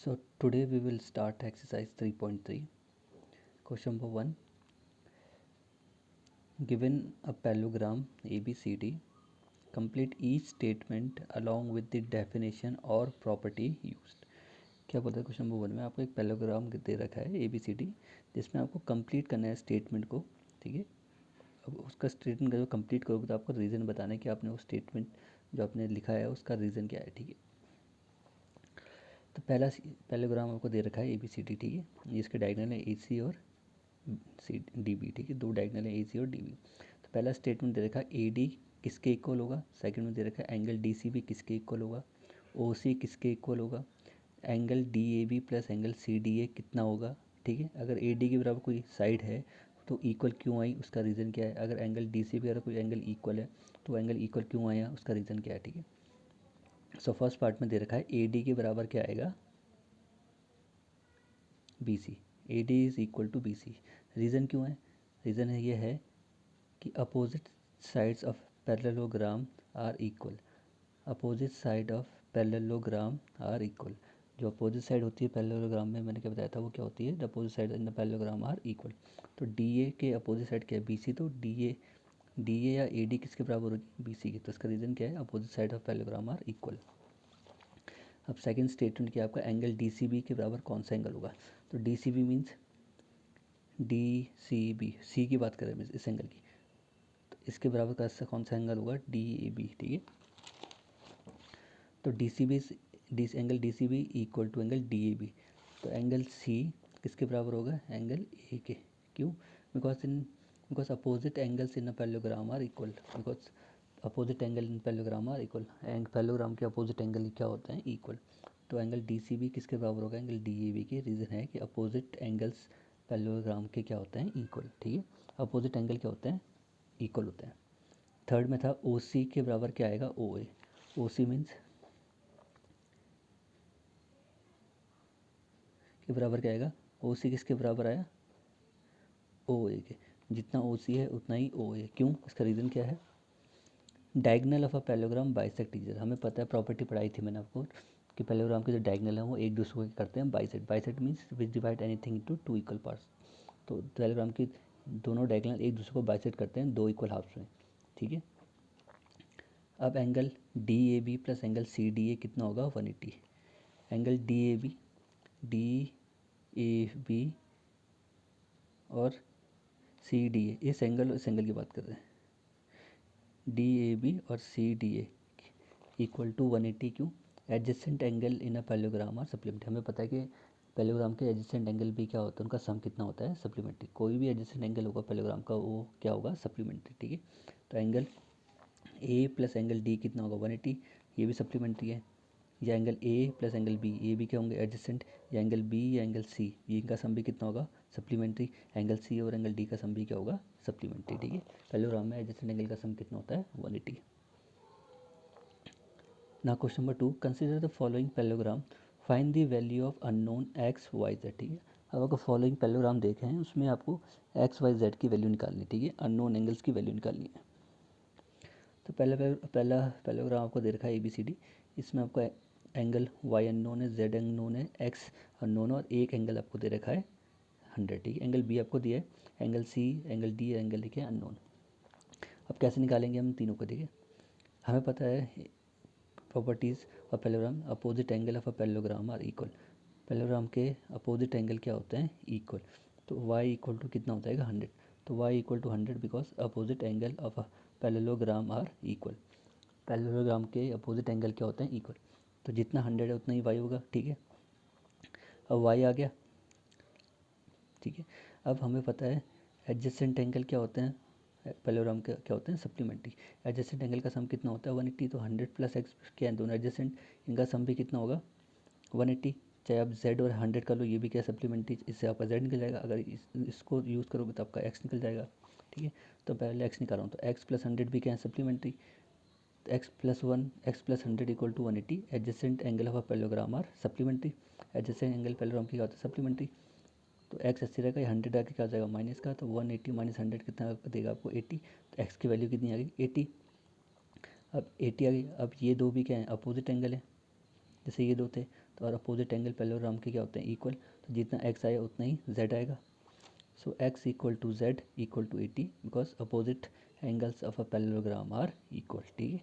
So today we will start exercise 3.3. Question number 1. Given a parallelogram ABCD, complete each statement along with the definition or property used. क्या बोलता है question number 1 में आपको एक पैराग्राम दे रखा है ABCD जिसमें आपको कंप्लीट करना है स्टेटमेंट को, ठीक है। अब उसका स्टेटमेंट का जो कंप्लीट करोगे तो आपको रीज़न बताना है कि आपने वो स्टेटमेंट जो आपने लिखा है उसका रीज़न क्या है, ठीक है। तो पहला पैराग्राम आपको दे रखा है ABCD, ठीक है। इसके डायगोनल है AC और CDB, ठीक है। दो डायगोनल है AC और DB। तो पहला स्टेटमेंट दे रखा है AD किसके इक्वल होगा, सेकंड में दे रखा है एंगल DCB किसके इक्वल होगा, OC किसके इक्वल होगा, angle DAB plus angle CDA कितना होगा, ठीक है। अगर AD के बराबर कोई साइड है तो इक्वल क्यों आई, उसका रीज़न क्या है। अगर एंगल DCB अगर कोई एंगल इक्वल है तो एंगल इक्वल क्यों आया, उसका रीज़न क्या है, ठीक है। सो फर्स्ट पार्ट में दे रखा है AD के बराबर क्या आएगा, BC। AD is equal to BC। Reason क्यों है, रीज़न है ये है कि opposite sides of parallelogram are equal. Opposite side of parallelogram are equal. जो अपोजिट साइड होती है पैरेललोग्राम में, मैंने क्या बताया था वो क्या होती है, the opposite side in the parallelogram are equal. तो DA के अपोजिट साइड क्या है, BC। तो DA या AD किसके बराबर होगी, BC की। तो इसका रीज़न क्या है, opposite side of parallelogram are equal. अब सेकंड स्टेटमेंट क्या आपका, एंगल DCB के बराबर कौन सा एंगल होगा। तो DCB मीन्स DCB, C की बात करें मीन्स इस एंगल की, तो इसके बराबर का कौन सा एंगल होगा, DAB, ठीक है। तो angle DCB equal to angle DAB। तो एंगल C किसके बराबर होगा, एंगल A के। क्यों, because opposite angles in a parallelogram are equal. Because opposite angle in parallelogram are equal, and parallelogram के अपोजिट एंगल क्या होते हैं, इक्वल। तो एंगल DCB किसके बराबर होगा, एंगल DAB के। रीज़न है कि अपोजिट एंगल्स पैरेललोग्राम के क्या होते हैं, इक्वल, ठीक है। अपोजिट एंगल क्या होते हैं, इक्वल होते हैं। थर्ड में था OC के बराबर क्या आएगा, OA। OC मीन्स के बराबर क्या आएगा, OC किसके बराबर आया, OA के। जितना OC है उतना ही OA। क्यों, इसका रीज़न क्या है, diagonal of a parallelogram bisect each other. हमें पता है, प्रॉपर्टी पढ़ाई थी मैंने आपको कि पैरेललोग्राम के जो डायगोनल हैं वो एक दूसरे को करते हैं bisect. Bisect means which divide anything into two equal parts. तो पैरेललोग्राम की दोनों डायगोनल एक दूसरे को बाइसेक्ट करते हैं दो इक्वल हाफ्स में, ठीक है। अब angle DAB plus angle CDA कितना होगा, 180। एंगल DAB और CDA, इस एंगल की बात कर रहे हैं। DAB और CDA इक्वल टू 180। क्यों, adjacent angle in a parallelogram are supplementary. हमें पता है कि पैरेललोग्राम के एडजेसेंट एंगल भी क्या होता है, उनका सम कितना होता है, सप्लीमेंट्री। कोई भी एडजेसेंट एंगल होगा पैरेललोग्राम का वो क्या होगा, सप्लीमेंट्री, ठीक है। तो angle A plus angle D कितना होगा, 180। ये भी सप्लीमेंट्री है। या angle A plus angle B, ये भी क्या होंगे, एडजेसेंट। या एंगल B या एंगल C, ये इनका सम भी कितना होगा, सप्लीमेंट्री। एंगल C और एंगल D का सम भी क्या होगा, सप्लीमेंट्री, ठीक है। पैरेललोग्राम में एडजेसेंट एंगल का सम कितना होता है, 180। ना question number 2, consider the following parallelogram, find the value of unknown x y z, ठीक है। अब आपको फॉलोइंग पैरेललोग्राम देखे हैं, उसमें आपको एक्स वाई जेड की वैल्यू निकालनी है, ठीक है। अननोन एंगल्स की वैल्यू निकालनी है। तो पहला पैरेललोग्राम आपको दे रखा है ABCD। इसमें आपको एंगल वाई अननोन है, जेड अननोन है, एक्स अननोन है, और एक एंगल आपको दे रखा है 100, ठीक है। एंगल B आपको दिया है, angle C, angle D, angle लिखे अननोन। अब कैसे निकालेंगे हम तीनों को, देखिए। हमें पता है properties of parallelogram, opposite angle of a parallelogram are equal. Parallelogram के अपोजिट एंगल क्या होते हैं, इक्वल। तो y इक्वल टू कितना होता है, 100। तो y equal to 100 because opposite angle of a parallelogram are equal. Parallelogram के अपोजिट एंगल क्या होते हैं, इक्वल। तो जितना 100 है उतना ही y होगा, ठीक है। अब y आ गया, ठीक है। अब हमें पता है एडजेसेंट एंगल क्या होते हैं, पैरेललोग्राम के क्या होते हैं, सप्लीमेंट्री। एडजेसेंट एंगल का सम कितना होता है, 180। तो 100 प्लस एक्स क्या है, दोनों एडजेसेंट, इनका सम भी कितना होगा, 180। चाहे आप z और 100 कर लो, ये भी क्या सप्लीमेंट्री, इससे आपका z निकल जाएगा। अगर इसको यूज़ करोगे तो आपका x निकल जाएगा, ठीक है। तो पहले x निकाल रहा हूँ, तो x प्लस 100 भी क्या है, सप्लीमेंट्री। तो x plus 100 equal to 180। Adjacent angle of a parallelogram are supplementary. Adjacent angle parallelogram की क्या होता है, सप्लीमेंट्री। तो x 80 रहेगा, 100 आके क्या हो जाएगा, माइनस का। तो 180 माइनस 100 कितना देगा आपको, 80। तो x की वैल्यू कितनी आ गई, 80। अब 80 आ गई। अब ये दो भी क्या है, अपोजिट एंगल है, जैसे ये दो थे, तो और अपोजिट एंगल पैरेललोग्राम के क्या होते हैं इक्वल, तो जितना x आया उतना ही z आएगा। So x equal to z equal to 80 because opposite angles of a parallelogram are equal. ठीक है,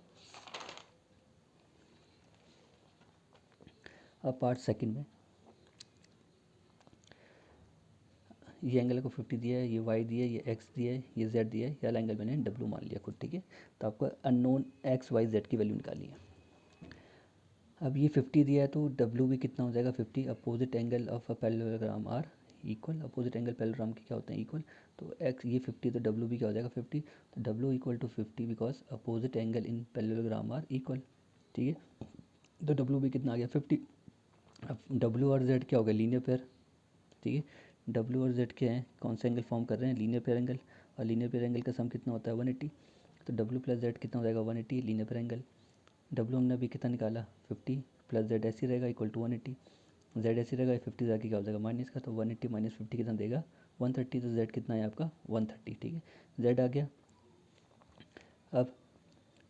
अब पार्ट सेकंड में ये एंगल को 50 दिया है, ये y दिया है, ये x दिया है, ये z दिया है, ये एंगल मैंने w मान लिया खुद। ठीक है, तो आपको अननोन x y z की वैल्यू निकालनी है। अब ये 50 दिया है तो w भी कितना हो जाएगा 50, opposite angle of a parallelogram are equal, opposite angle parallelogram के क्या होते हैं इक्वल, तो x ये 50 तो w भी क्या हो जाएगा 50, तो w equal to 50 because opposite angle in parallelogram are equal. ठीक है, तो w भी कितना आ गया 50। अब w और z क्या हो गया लीनियर पेयर। ठीक है, W और Z के हैं कौन सा एंगल फॉर्म कर रहे हैं लीनियर पेयर एंगल, और लीनियर पेयर एंगल का सम कितना होता है 180, तो W प्लस Z कितना हो जाएगा 180 लीनियर पेयर एंगल। W हमने अभी कितना निकाला 50 प्लस Z ऐसे रहेगा इक्वल टू 180, Z ऐसे रहेगा 50 जाके क्या हो जाएगा माइनस का, तो 180 माइनस 50 कितना देगा 130, तो Z कितना है आपका 130। ठीक है, Z आ गया। अब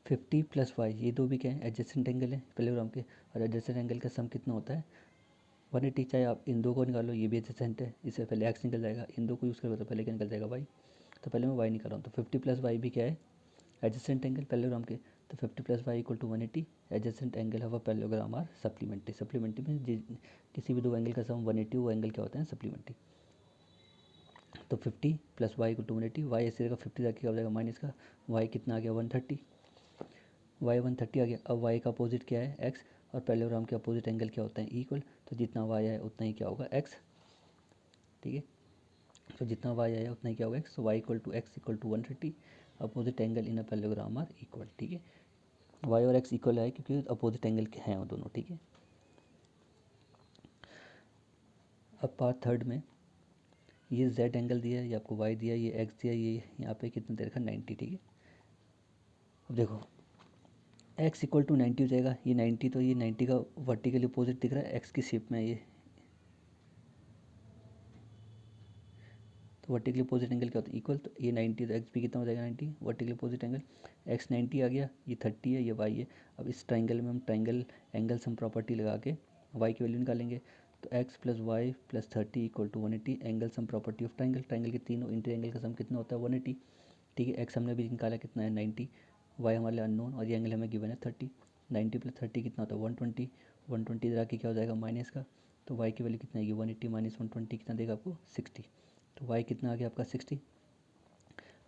50 प्लस y ये दो भी क्या है एडजेसेंट एंगल है पैरेललोग्राम के, और एडजेसेंट एंगल का सम कितना होता है 180, चाहे आप इन दो को निकालो ये भी एडजेसेंट है, इससे पहले x निकल जाएगा, इन दो को यूज़ करोगे तो पहले क्या निकल जाएगा y, तो पहले मैं y निकाल रहा हूँ, तो 50 प्लस वाई भी क्या है एडजेसेंट एंगल पैरेललोग्राम के, तो 50 plus y equal to 180 adjacent angle of a parallelogram are supplementary, supplementary में किसी भी दो एंगल का सम 180 वो एंगल क्या होता है सप्लीमेंट्री। तो 50 plus y equal to 180, y ऐसे रहेगा 50 जाके क्या हो जाएगा माइनस का, वाई कितना आ गया 130, वाई 130 आ गया। अब वाई का अपोजिट क्या है एक्स, और पैरेललोग्राम के अपोजिट एंगल क्या होता है इक्वल, तो जितना वाई है उतना ही क्या होगा एक्स। ठीक है, तो जितना वाई आया उतना ही क्या होगा एक्स, तो y equal to x equal to 130, opposite angle in a parallelogram are equal. ठीक है, वाई और एक्स इक्वल है क्योंकि अपोजिट एंगल के हैं वो दोनों। ठीक है, अब पार्ट थर्ड में ये जेड एंगल दिया है, ये आपको वाई दिया है, ये एक्स दिया है, ये यहाँ पे कितना दे रखा है 90। ठीक है, अब देखो एक्स इक्वल टू 90 हो जाएगा, ये 90 तो ये 90 का वर्टिकली अपोजिट दिख रहा है एक्स की शेप में ये, तो वर्टिकली अपोजिट एंगल क्या होता है इक्वल, तो ये 90 तो एक्स भी कितना हो जाएगा 90 वर्टिकली अपोजिट एंगल, एक्स 90 आ गया, ये 30 है ये वाई है। अब इस ट्राइंगल में हम ट्राइंगल एंगल सम प्रॉपर्टी लगा के वाई की वैल्यू निकालेंगे, तो x plus y plus 30 equal to 180 angle sum property of triangle, triangle के तीनों इंटर एंगल का सम कितना होता है 180। ठीक है, एक्स हमने भी निकाला कितना है 90, वाई हमारे लिए अननोन और ये एंगल हमें गिवन है 30, 90 प्लस 30 कितना होता है 120, 120 इधर आके क्या हो जाएगा माइनस का, तो वाई की वैल्यू कितना आएगी 180 माइनस 120 कितना देगा आपको 60, तो y कितना आ गया आपका 60।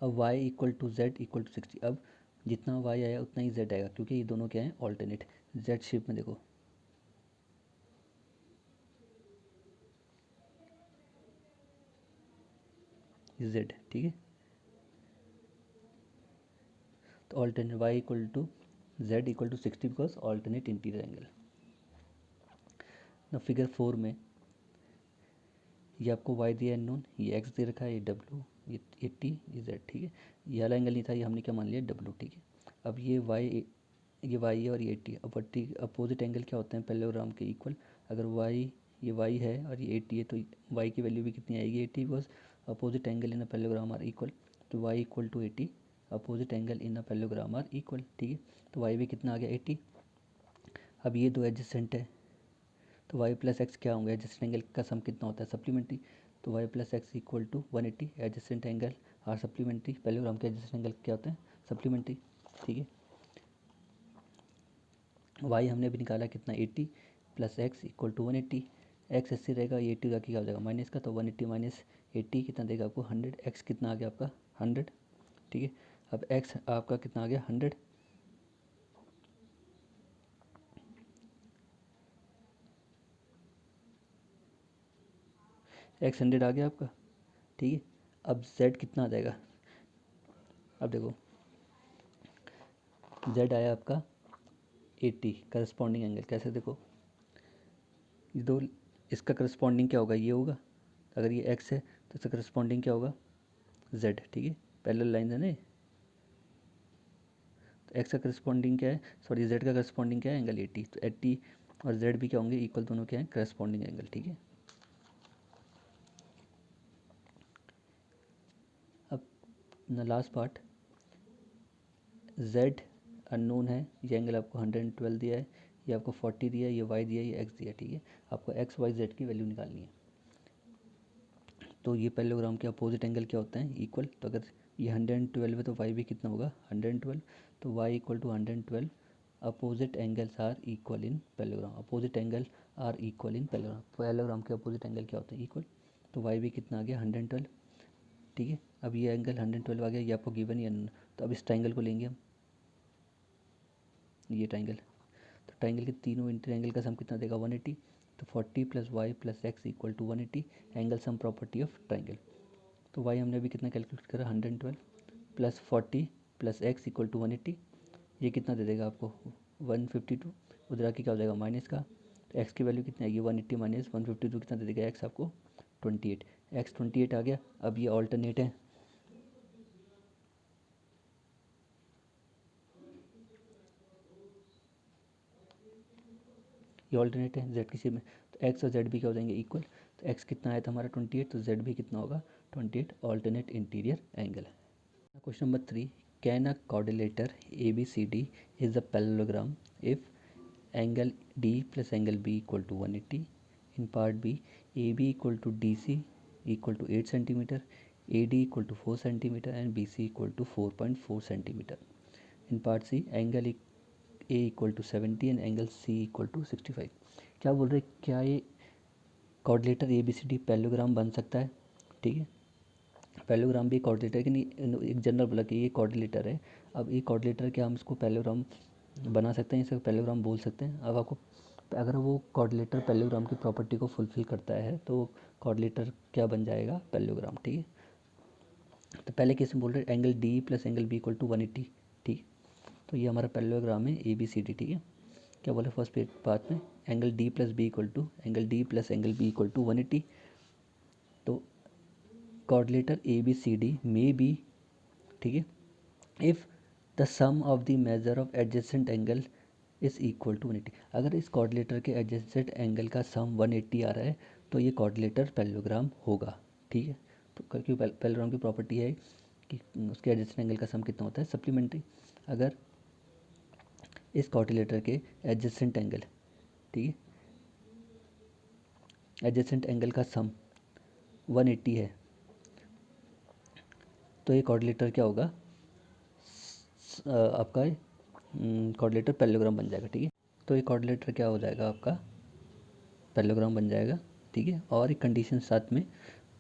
अब y equal to z equal to 60, अब जितना y आया उतना ही z आएगा क्योंकि ये दोनों क्या हैं ऑल्टरनेट, z शेप में देखो z। ठीक है, तो alternate y equal to z equal to 60 because alternate interior angle. ना फिगर 4 में ये आपको y दिया है नोन, ये x दे रखा है, ये w, ये 80, ये z। ठीक है, ये वाला एंगल नहीं था, ये हमने क्या मान लिया w। ठीक है, अब ये y है और ये 80, अब अपोजिट एंगल क्या होते हैं पैरेललोग्राम के इक्वल, अगर ये y है और ये 80 है तो y की वैल्यू भी कितनी आएगी 80 because opposite angle in a parallelogram are equal, तो y equal to 80 opposite angle in a parallelogram are equal. ठीक है, तो y भी कितना आ गया 80। अब ये दो एडजेसेंट है तो y प्लस एक्स क्या होंगे एडजेसेंट एंगल का सम कितना होता है सप्लीमेंट्री, तो y plus x equal to 180 adjacent angle are supplementary, parallelogram के एडजेसेंट एंगल क्या होते हैं सप्लीमेंट्री। ठीक है, y हमने भी निकाला कितना 80 plus x equal to 180, x ऐसे रहेगा ये 80 जाके क्या हो जाएगा माइनस का, तो 180 माइनस 80 कितना देगा आपको 100, एक्स कितना आ गया आपका 100। ठीक है, अब एक्स आपका कितना आ गया 100, एक्स 100 आ गया आपका। ठीक है, अब z कितना आ जाएगा, अब देखो z आया आपका 80, करस्पॉन्डिंग एंगल कैसे देखो ये दो, इसका करस्पॉन्डिंग क्या होगा ये होगा, अगर ये x है तो इसका करस्पॉन्डिंग क्या होगा z। ठीक है, पैरेलल लाइन है ना, तो x का करस्पॉन्डिंग क्या है सॉरी z का करस्पॉन्डिंग क्या है एंगल 80, तो 80 और z भी क्या होंगे इक्वल, दोनों क्या है करस्पॉन्डिंग एंगल। ठीक है, अब न लास्ट पार्ट z अननोन है, ये एंगल आपको 112 दिया है, ये आपको 40 दिया, ये y दिया, ये x दिया, ठीक है। आपको x y z की वैल्यू निकालनी है। तो ये पैरेललोग्राम के अपोजिट एंगल क्या होता है? इक्वल। तो अगर ये 112 है तो y भी कितना होगा? 112। तो y equal to 112। Opposite angles are equal in parallelogram. Opposite angle are equal in parallelogram. Parallelogram के अपोजिट एंगल क्या होते हैं? इक्वल। तो y भी कितना आ गया? 112, ठीक है। अब ये एंगल 112 आ गया, ये आपको गिवन ही है। तो अब इस ट्राइंगल को लेंगे हम, ये ट्राइंगल। तो ट्राइंगल के तीनों ट्राइंगल का सम कितना देगा? 180। तो 40 plus y plus x equal to 180। Angle sum property of triangle. तो वाई हमने अभी कितना कैलकुलेट करा? 112 plus 40 plus x equal to 180। ये कितना दे देगा आपको? 152। उधर आके क्या हो जाएगा? माइनस का। तो एक्स की वैल्यू कितनी आएगी? 180 माइनस 152 कितना दे देगा? एक्स आपको 28। एक्स 28 आ गया। अब ये ऑल्टरनेट है, ये ऑल्टरनेट है जेड की शेप में। तो एक्स और जेड भी क्या हो जाएंगे? इक्वल। तो एक्स कितना आया था हमारा? 28। तो जेड भी कितना होगा? 28। Alternate interior angle. Question number 3, can a quadrilateral ABCD is a parallelogram if angle D plus angle B equal to 180? In part B, AB equal to DC equal to 8 centimeter, AD equal to 4 centimeter and BC equal to 4.4 centimeter. In part C, angle A equal to 70 and angle C equal to 65. क्या बोल रहे? क्या ये quadrilateral ABCD parallelogram बन सकता है? ठीक है। पैरेललोग्राम भी कोऑर्डिनेटर कि नहीं, एक जनरल बोला कि ये कोऑर्डिनेटर है। अब ये कोऑर्डिनेटर क्या हम इसको पैरेललोग्राम बना सकते हैं, इसे पैरेललोग्राम बोल सकते हैं। अब आपको अगर वो कोऑर्डिनेटर पैरेललोग्राम की प्रॉपर्टी को फुलफिल करता है तो कोऑर्डिनेटर क्या बन जाएगा? पैरेललोग्राम, ठीक है। तो पहले केस में बोल रहे angle D plus angle B equal to 180, ठीक है। तो ये हमारा पैरेललोग्राम है ABCD, ठीक है। क्या बोले फर्स्ट पार्ट में? Angle D plus B equal to angle D plus angle B equal to 180। तो कोऑर्डिनेटर ABCD मे बी, ठीक है, if the sum of the measure of adjacent angle is equal to 180। अगर इस coordinator के adjacent angle का सम 180 आ रहा है तो ये कोऑर्डिनेटर पैरेललोग्राम होगा, ठीक है। तो क्योंकि पैरेललोग्राम की प्रॉपर्टी है कि उसके एडजेसेंट एंगल का सम कितना होता है? सप्लीमेंट्री। अगर इस कोऑर्डिनेटर के एडजेसेंट एंगल, ठीक है, एडजेसेंट एंगल का सम 180 है तो ये कोऑर्डिनेटर क्या होगा? आपका कोऑर्डिनेटर पैरेललोग्राम बन जाएगा, ठीक है। तो ये कोऑर्डिनेटर क्या हो जाएगा? आपका पैरेललोग्राम बन जाएगा, ठीक है। और एक कंडीशन साथ में,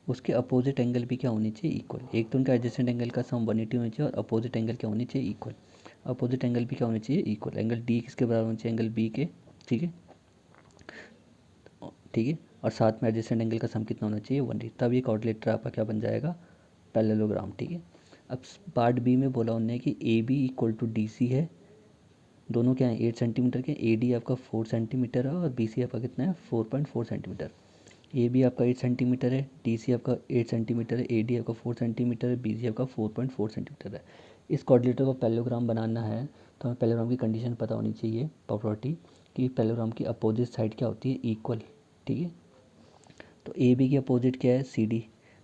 उसके अपोजिट एंगल भी क्या होनी चाहिए? इक्वल। एक तो उनका एडजेसेंट एंगल का सम 180 होनी चाहिए और अपोजिट एंगल क्या होनी चाहिए? इक्वल। अपोजिट एंगल भी क्या होनी चाहिए? इक्वल। एंगल डी किसके बराबर होना चाहिए? एंगल बी के, ठीक है, ठीक है। और साथ में एडजेसेंट एंगल का सम कितना होना चाहिए? 180। तब ये कोऑर्डिनेटर आपका क्या बन जाएगा? पैरेललोग्राम, ठीक है। अब पार्ट बी में बोला उन्होंने कि A B equal to D C है, दोनों क्या है? 8 सेंटीमीटर के। ए डी आपका 4 सेंटीमीटर है और बी सी आपका कितना है? 4.4 सेंटीमीटर। ए बी आपका 8 सेंटीमीटर है, डी सी आपका 8 सेंटीमीटर है, ए डी आपका 4 सेंटीमीटर है, बी सी आपका 4.4 सेंटीमीटर है। इस कोऑर्डिनेटर को पैरेललोग्राम बनाना है तो हमें पैरेललोग्राम की कंडीशन पता होनी चाहिए, प्रॉपर्टी, कि पैरेललोग्राम की अपोजिट साइड क्या होती है? इक्वल, ठीक है। तो ए बी की अपोजिट क्या है? C D.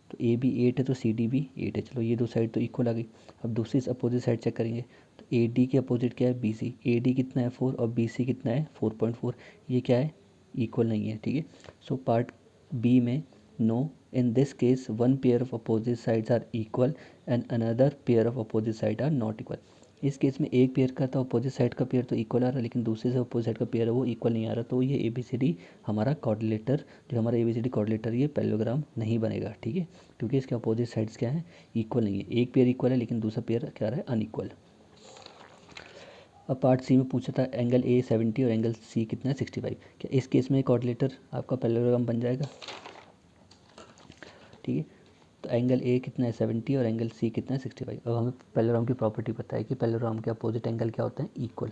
तो ए बी 8 है तो सी डी भी 8 है। चलो ये दो साइड तो इक्वल आ गई। अब दूसरी अपोजिट साइड चेक करेंगे। तो ए डी के अपोजिट क्या है? B C. ए डी कितना है? 4 और बी सी कितना है? 4.4। ये क्या है? इक्वल नहीं है, ठीक है। सो पार्ट बी में no, in this case one pair of opposite sides are equal and another pair of opposite side are not equal. इस केस में एक पेयर का तो अपोजिट साइड का पेयर तो इक्वल आ रहा है, लेकिन दूसरे से अपोजिट साइड का पेयर है वो इक्वल नहीं आ रहा। तो ये ABCD हमारा कोऑर्डिनेटर, जो हमारा ABCD कोऑर्डिनेटर, ये पैरेललोग्राम नहीं बनेगा, ठीक है, क्योंकि इसके अपोजिट साइड्स क्या है? इक्वल नहीं है। एक पेयर इक्वल है लेकिन दूसरा पेयर क्या रहा है? अनइक्वल। अब पार्ट सी में पूछा था एंगल A 70 और एंगल C कितना है? 65। क्या इस केस में कोऑर्डिनेटर आपका पैरेललोग्राम बन जाएगा? ठीक है। तो एंगल A कितना है? 70 और एंगल C कितना है? 65। अब हमें पैरेललोग्राम की प्रॉपर्टी पता है कि पैरेललोग्राम के अपोजिट एंगल क्या होते हैं? इक्वल।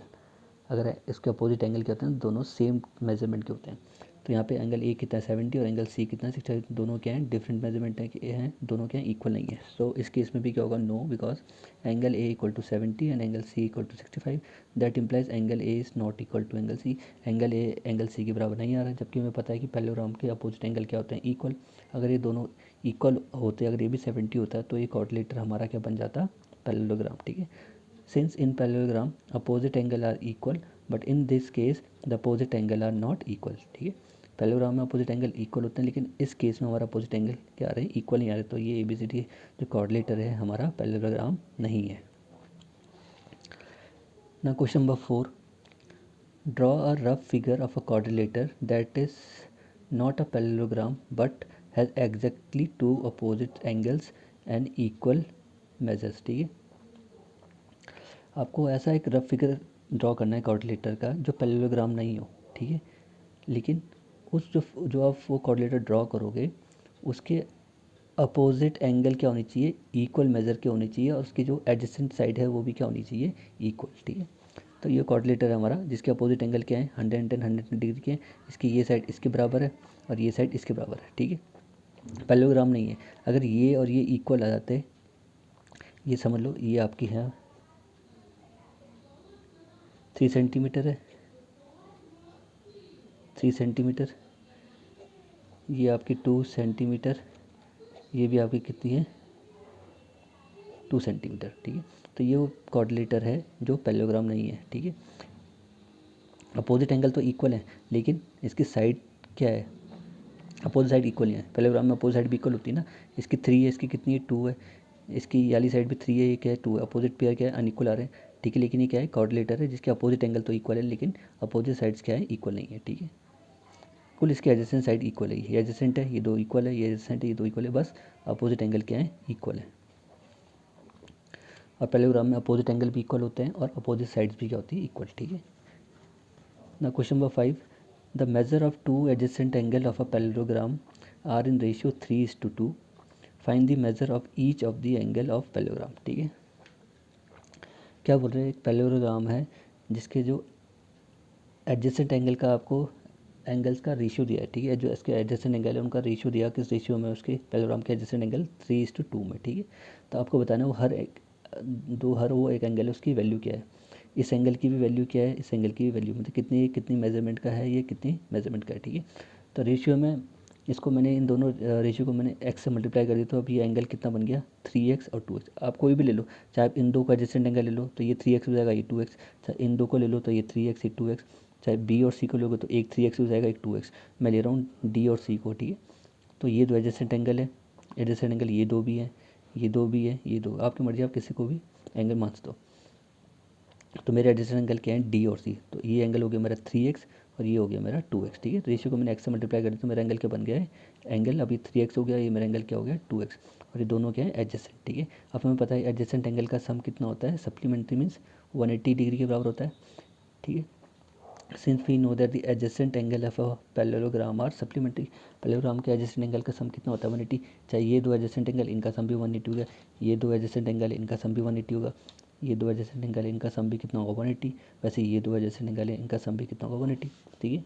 अगर इसके अपोजिट एंगल क्या होते हैं? दोनों सेम मेजरमेंट के होते हैं। तो यहाँ पे एंगल A कितना है? 70 और एंगल C कितना है? 65। दोनों क्या हैं? डिफरेंट मेजरमेंट हैं, दोनों क्या हैं? इक्वल नहीं है। सो इस केस में भी क्या होगा? No, because angle A equal to 70 and angle C equal to 65। That implies angle A is not equal to angle C। Angle A angle C के बराबर नहीं आ रहा है, जबकि हमें पता है कि पैरेललोग्राम के अपोजिट एंगल क्या होते हैं? इक्वल। अगर ये दोनों इक्वल होते, अगर ये भी 70 होता है तो ये कोऑर्डिनेटर हमारा क्या बन जाता? पैरेललोग्राम, ठीक है। Since in parallelogram opposite angle are equal but in this case the opposite angle are not equal. ठीक है, पैरेललोग्राम में अपोजिट एंगल इक्वल होते हैं, लेकिन इस केस में हमारा अपोजिट एंगल क्या आ रहे हैं, इक्वल नहीं आ रहे। तो ये ABCD जो कोऑर्डिनेटर है हमारा पैरेललोग्राम नहीं है। ना question number 4, draw a rough figure of a coordinator that is not a parallelogram but has exactly two opposite angles and equal measures. ठीक है, आपको ऐसा एक रफ फिगर ड्रॉ करना है कोऑर्डिनेटर का जो पैरेललोग्राम नहीं हो। ठीक है, लेकिन उस जो आप वो कोऑर्डिनेटर ड्रॉ करोगे उसके अपोजिट एंगल क्या होनी चाहिए, इक्वल मेज़र के होनी चाहिए, और उसकी जो एडजेसेंट साइड है वो भी क्या होनी चाहिए, इक्वल। ठीक है, तो ये कोऑर्डिनेटर है हमारा जिसके अपोजिट एंगल क्या है, 110 110 डिग्री के हैं। इसकी ये साइड इसके बराबर है और ये साइड इसके बराबर है। ठीक है, पैरेललोग्राम नहीं है। अगर ये और ये इक्वल आ जाते, ये समझ लो ये आपकी है 3 सेंटीमीटर है, 3 सेंटीमीटर, ये आपकी 2 सेंटीमीटर, ये भी आपकी कितनी है 2 सेंटीमीटर। ठीक है, तो ये वो कोऑर्डिनेटर है जो पैरेललोग्राम नहीं है। ठीक है, अपोजिट एंगल तो इक्वल है लेकिन इसकी साइड क्या है, अपोजिट साइड इक्वल है। पैरेललोग्राम में अपोजिट साइड भी इक्वल होती है ना, इसकी 3 है, इसकी कितनी है 2 है, इसकी ये वाली साइड भी 3 है, ये क्या है 2 है। अपोजिट पेयर क्या है, अनइक्वल आ रहे हैं। ठीक है, लेकिन ये क्या है कोऑर्डिनेटर है जिसके अपोजिट एंगल तो इक्वल है लेकिन अपोजिट साइड्स क्या है, इक्वल नहीं है। ठीक है, कुल इसके एडजेसेंट साइड इक्वल है, ये एडजेसेंट है, ये दो इक्वल है, ये एडजेसेंट है, ये दो इक्वल है, बस अपोजिट एंगल क्या है, इक्वल है। और पैरेललोग्राम में अपोजिट एंगल भी इक्वल होते हैं और अपोजिट साइड्स भी क्या होती है, इक्वल। ठीक है, ना question number 5, the measure of two adjacent angle of a parallelogram are in ratio 3:2, find the measure of each of the angle of parallelogram. ठीक है, क्या बोल रहे हैं, एक पैरेललोग्राम है जिसके जो एडजेसेंट एंगल का आपको एंगल्स का रेशियो दिया है। ठीक है, जो इसके एडजेसेंट एंगल है उनका रेशियो दिया, किस रेशियो में, उसके पैरेललोग्राम के एडजेसेंट एंगल 3:2 में। ठीक है, तो आपको बताना है वो हर वो एक एंगल है उसकी वैल्यू क्या है, इस एंगल की भी वैल्यू क्या है, इस एंगल की भी वैल्यू, मतलब कितनी कितनी मेजरमेंट का है, ये कितनी मेजरमेंट का है। ठीक है, तो रेशियो में इसको मैंने इन दोनों रेशियो को मैंने x से मल्टीप्लाई कर दिया, तो अब ये एंगल कितना बन गया 3x और 2x। आप कोई भी ले लो, चाहे आप इन दो का एडजेसेंट एंगल ले लो तो ये 3x हो जाएगा, ये 2x, चाहे इन दो को ले लो तो ये 3x ये 2x, चाहे b और c को लोगे तो एक 3x हो जाएगा, एक 2x। मैं ले रहा हूँ d और c को। ठीक है, तो ये दो एडजेसेंट एंगल है, एडजेसेंट एंगल ये दो भी है, ये दो भी है, ये दो, आपकी मर्जी, आप किसी को भी एंगल मान दो। तो मेरे एडजेसेंट एंगल क्या है डी और सी, तो ये एंगल हो गया मेरा 3x और ये हो गया मेरा 2x। ठीक है, तो रेशियो को मैंने x से मल्टीप्लाई कर दिया तो मेरा एंगल क्या बन गया है, एंगल अभी 3x हो गया, ये मेरा एंगल क्या हो गया 2x, और ये दोनों क्या है एडजेसेंट। ठीक है, अब हमें पता है एडजेसेंट एंगल का सम कितना होता है, सप्लीमेंट्री मीन्स 180 डिग्री के बराबर होता है। ठीक है, since we know that the adjacent angle of a parallelogram are supplementary, parallelogram के एडजेसेंट एंगल का सम कितना होता है 180, चाहे ये दो एडजेसेंट एंगल इनका सम भी 180 होगा, ये दो एडजेसेंट एंगल इनका सम भी 180 होगा, ये दो एडजेसेंट एंगल इनका सम भी कितना होगा 180, वैसे ये दो एडजेसेंट एंगल इनका सम भी कितना होगा 180। ठीक है,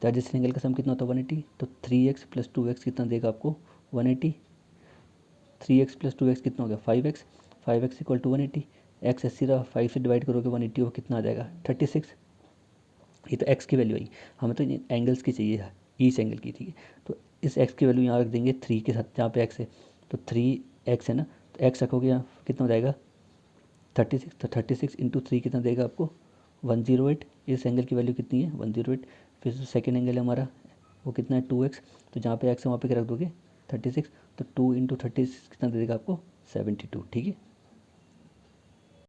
तो एडजेसेंट एंगल का सम कितना होता है 180, तो 3x + 2x कितना देगा आपको 180, 3x + 2x कितना हो गया 5x, 5x = 180, x 80 रहा, 5 से डिवाइड करोगे 180 वो कितना आ जाएगा 36। ये तो x की वैल्यू आई, हमें तो एंगल्स की चाहिए ईच एंगल की। ठीक है, तो इस x की वैल्यू यहाँ रख देंगे 3 के साथ, जहाँ पे x है तो 3x है ना, तो x रखोगे यहाँ कितना हो जाएगा 36, तो 36 × 3 कितना देगा आपको 108। इस एंगल की वैल्यू कितनी है 108। फिर जो सेकेंड एंगल है हमारा वो कितना है 2x, तो जहाँ पे x है वहाँ पे क्या रख दोगे 36, तो 2 × 36 कितना दे देगा आपको 72। ठीक है,